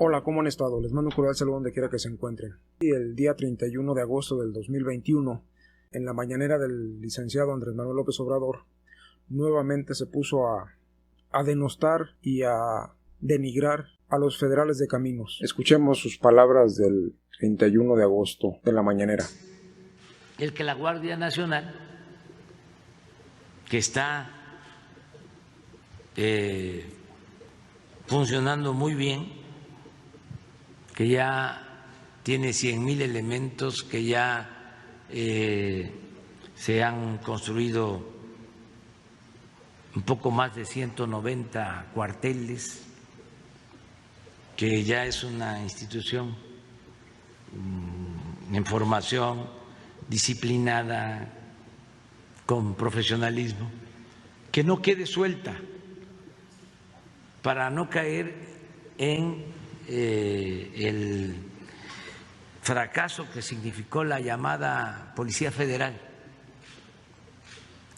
Hola, ¿cómo han estado? Les mando un cordial saludo donde quiera que se encuentren. Y el día 31 de agosto del 2021, en la mañanera del licenciado Andrés Manuel López Obrador, nuevamente se puso a denostar y a denigrar a los federales de caminos. Escuchemos sus palabras del 31 de agosto de la mañanera. El que la Guardia Nacional, que está funcionando muy bien, que ya tiene 100,000 elementos, que ya se han construido un poco más de 190 cuarteles, que ya es una institución en formación, disciplinada, con profesionalismo, que no quede suelta para no caer en el fracaso que significó la llamada Policía Federal,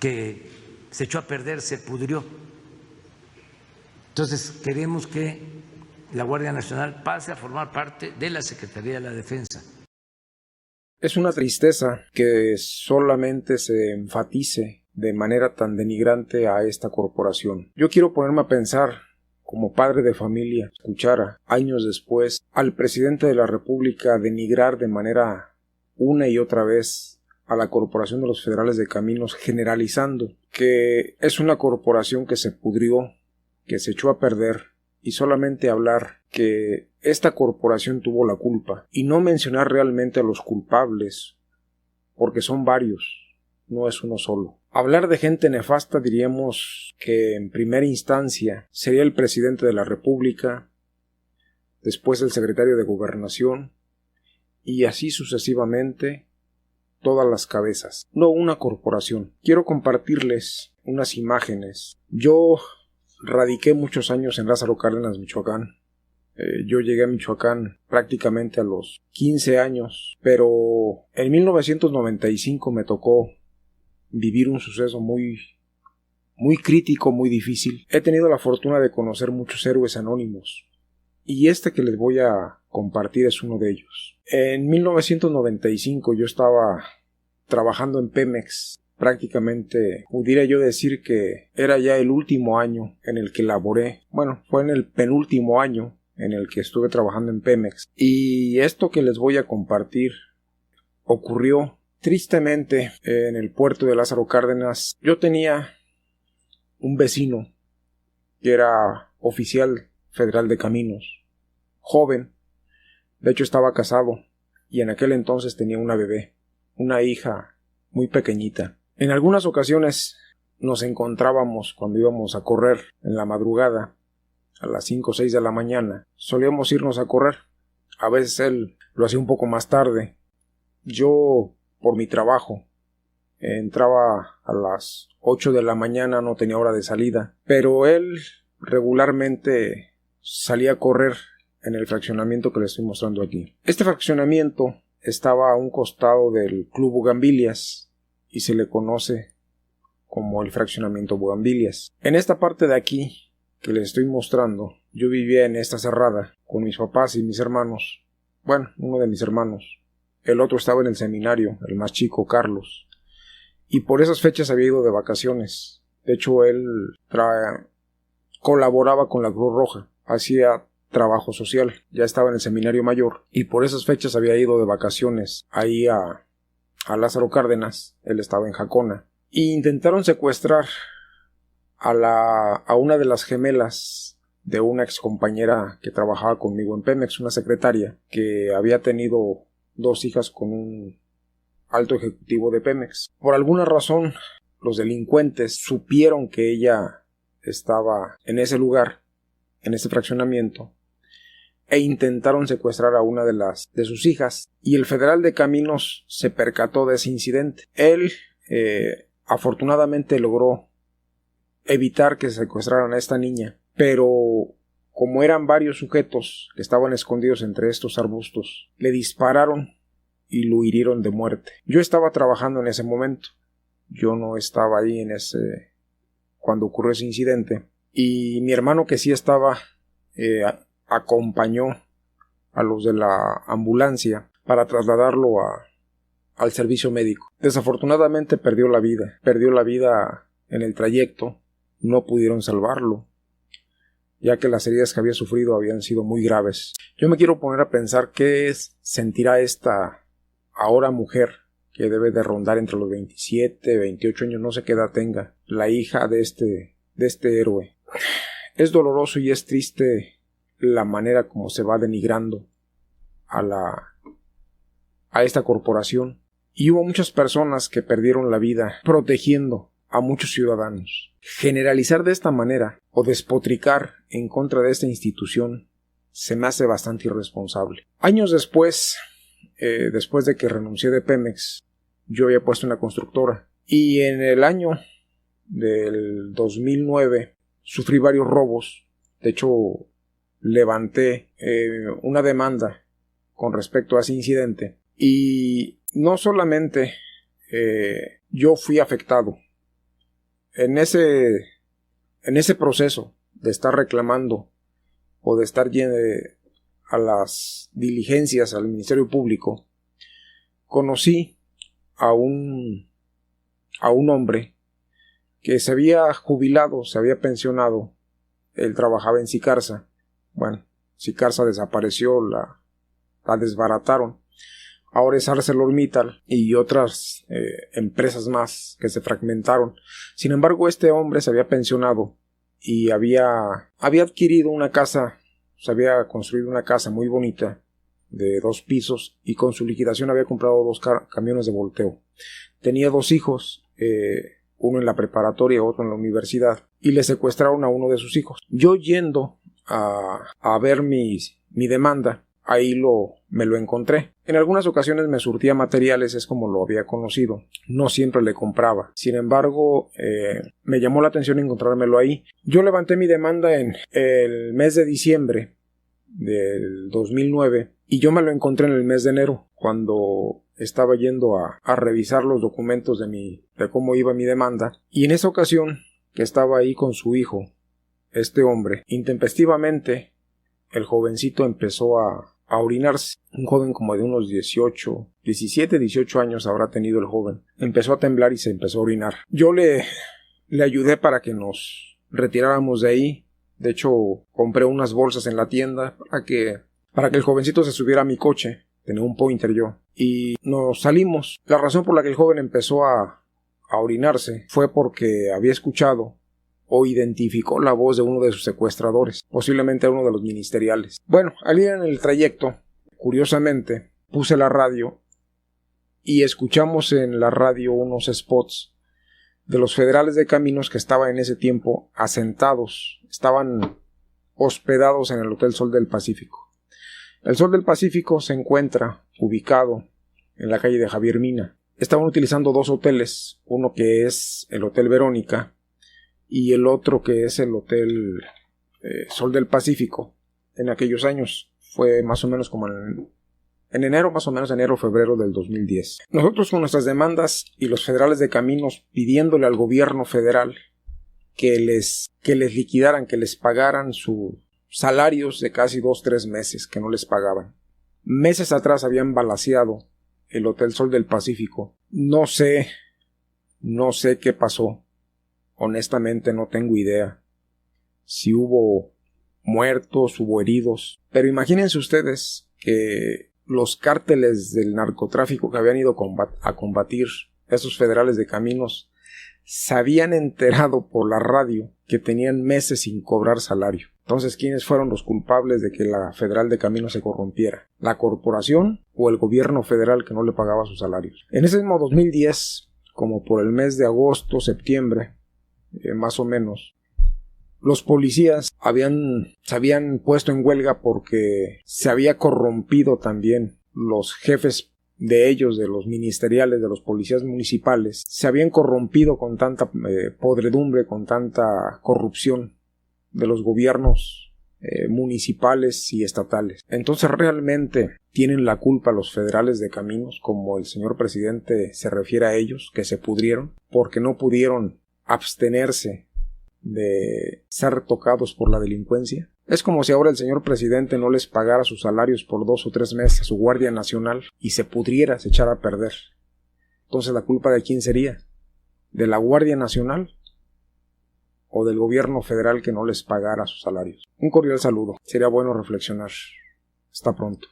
que se echó a perder, se pudrió. Entonces queremos que la Guardia Nacional pase a formar parte de la Secretaría de la Defensa. Es una tristeza que solamente se enfatice de manera tan denigrante a esta corporación. Yo quiero ponerme a pensar, como padre de familia, escuchara años después al presidente de la República denigrar de manera una y otra vez a la Corporación de los Federales de Caminos, generalizando que es una corporación que se pudrió, que se echó a perder, y solamente hablar que esta corporación tuvo la culpa y no mencionar realmente a los culpables, porque son varios, no es uno solo. Hablar de gente nefasta, diríamos que en primera instancia sería el presidente de la República, después el secretario de Gobernación, y así sucesivamente todas las cabezas, no una corporación. Quiero compartirles unas imágenes. Yo radiqué muchos años en Lázaro Cárdenas, Michoacán. Yo llegué a Michoacán prácticamente a los 15 años, pero en 1995 me tocó vivir un suceso muy crítico, muy difícil. He tenido la fortuna de conocer muchos héroes anónimos, y este que les voy a compartir es uno de ellos. En 1995 yo estaba trabajando en Pemex. Prácticamente pudiera yo decir que era ya el último año en el que laboré. Bueno, fue en el penúltimo año en el que estuve trabajando en Pemex. Y esto que les voy a compartir ocurrió tristemente en el puerto de Lázaro Cárdenas. Yo tenía un vecino que era oficial federal de caminos, joven, de hecho estaba casado, y en aquel entonces tenía una bebé, una hija muy pequeñita. En algunas ocasiones nos encontrábamos cuando íbamos a correr en la madrugada, a las 5 o 6 de la mañana. Solíamos irnos a correr. A veces él lo hacía un poco más tarde. Yo, por mi trabajo, entraba a las 8 de la mañana, no tenía hora de salida, pero él regularmente salía a correr en el fraccionamiento que les estoy mostrando aquí. Este fraccionamiento estaba a un costado del Club Bugambilias y se le conoce como el fraccionamiento Bugambilias. En esta parte de aquí que les estoy mostrando, yo vivía en esta cerrada con mis papás y mis hermanos. Bueno, uno de mis hermanos. El otro estaba en el seminario, el más chico, Carlos. Y por esas fechas había ido de vacaciones. De hecho, él colaboraba con la Cruz Roja, hacía trabajo social, ya estaba en el seminario mayor, y por esas fechas había ido de vacaciones ahí a Lázaro Cárdenas. Él estaba en Jacona, y intentaron secuestrar a una de las gemelas de una excompañera que trabajaba conmigo en Pemex, una secretaria que había tenido 2 hijas con un alto ejecutivo de Pemex. Por alguna razón, los delincuentes supieron que ella estaba en ese lugar, en ese fraccionamiento, e intentaron secuestrar a una de sus hijas, y el federal de caminos se percató de ese incidente. Él afortunadamente logró evitar que secuestraran a esta niña, pero como eran varios sujetos que estaban escondidos entre estos arbustos, le dispararon y lo hirieron de muerte. Yo estaba trabajando en ese momento, yo no estaba ahí cuando ocurrió ese incidente, y mi hermano, que sí estaba, acompañó a los de la ambulancia para trasladarlo al servicio médico. Desafortunadamente perdió la vida en el trayecto, no pudieron salvarlo, ya que las heridas que había sufrido habían sido muy graves. Yo me quiero poner a pensar qué sentirá esta ahora mujer, que debe de rondar entre los 27, 28 años, no sé qué edad tenga, la hija de este héroe. Es doloroso y es triste la manera como se va denigrando a esta corporación. Y hubo muchas personas que perdieron la vida protegiendo a muchos ciudadanos. Generalizar de esta manera o despotricar en contra de esta institución se me hace bastante irresponsable. Años después de que renuncié de Pemex, yo había puesto una constructora y en el año del 2009 sufrí varios robos. De hecho, levanté una demanda con respecto a ese incidente y no solamente yo fui afectado. En ese proceso de estar reclamando o de estar a las diligencias al Ministerio Público, conocí a un hombre que se había jubilado, se había pensionado. Él trabajaba en Sicarsa. Bueno, Sicarsa desapareció, la desbarataron. Ahora es ArcelorMittal y otras empresas más que se fragmentaron. Sin embargo, este hombre se había pensionado y había adquirido una casa, se había construido una casa muy bonita de 2 pisos y con su liquidación había comprado 2 camiones de volteo. Tenía 2 hijos, uno en la preparatoria, otro en la universidad, y le secuestraron a uno de sus hijos. Yo yendo a ver mi demanda, ahí me lo encontré. En algunas ocasiones me surtía materiales, es como lo había conocido. No siempre le compraba. Sin embargo, me llamó la atención encontrármelo ahí. Yo levanté mi demanda en el mes de diciembre del 2009 y yo me lo encontré en el mes de enero, cuando estaba yendo a revisar los documentos de cómo iba mi demanda. Y en esa ocasión, que estaba ahí con su hijo, este hombre, intempestivamente, el jovencito empezó a orinarse. Un joven como de unos 17, 18 años habrá tenido el joven. Empezó a temblar y se empezó a orinar. Yo le ayudé para que nos retiráramos de ahí. De hecho, compré unas bolsas en la tienda para que el jovencito se subiera a mi coche. Tenía un Pointer yo. Y nos salimos. La razón por la que el joven empezó a orinarse fue porque había escuchado o identificó la voz de uno de sus secuestradores, posiblemente uno de los ministeriales. Bueno, al ir en el trayecto, curiosamente, puse la radio y escuchamos en la radio unos spots de los federales de caminos que estaban en ese tiempo asentados, estaban hospedados en el Hotel Sol del Pacífico. El Sol del Pacífico se encuentra ubicado en la calle de Javier Mina. Estaban utilizando 2 hoteles, uno que es el Hotel Verónica y el otro que es el Hotel Sol del Pacífico. En aquellos años fue más o menos como en enero, más o menos enero, febrero del 2010. Nosotros con nuestras demandas y los federales de caminos pidiéndole al gobierno federal que les liquidaran, que les pagaran sus salarios de casi 2-3 meses que no les pagaban. Meses atrás habían balaceado el Hotel Sol del Pacífico. No sé qué pasó. Honestamente no tengo idea si hubo muertos, hubo heridos. Pero imagínense ustedes que los cárteles del narcotráfico que habían ido a combatir esos federales de caminos se habían enterado por la radio que tenían meses sin cobrar salario. Entonces, ¿quiénes fueron los culpables de que la Federal de Caminos se corrompiera? ¿La corporación o el gobierno federal que no le pagaba sus salarios? En ese mismo 2010, como por el mes de agosto, septiembre, más o menos, los policías se habían puesto en huelga porque se había corrompido también los jefes de ellos, de los ministeriales, de los policías municipales, se habían corrompido con tanta podredumbre, con tanta corrupción de los gobiernos municipales y estatales. Entonces realmente tienen la culpa los federales de caminos, como el señor presidente se refiere a ellos, que se pudrieron porque no pudieron abstenerse de ser tocados por la delincuencia. Es como si ahora el señor presidente no les pagara sus salarios por 2 o 3 meses a su Guardia Nacional y se pudriera, se echara a perder. Entonces, ¿la culpa de quién sería? ¿De la Guardia Nacional o del gobierno federal que no les pagara sus salarios? Un cordial saludo. Sería bueno reflexionar. Hasta pronto.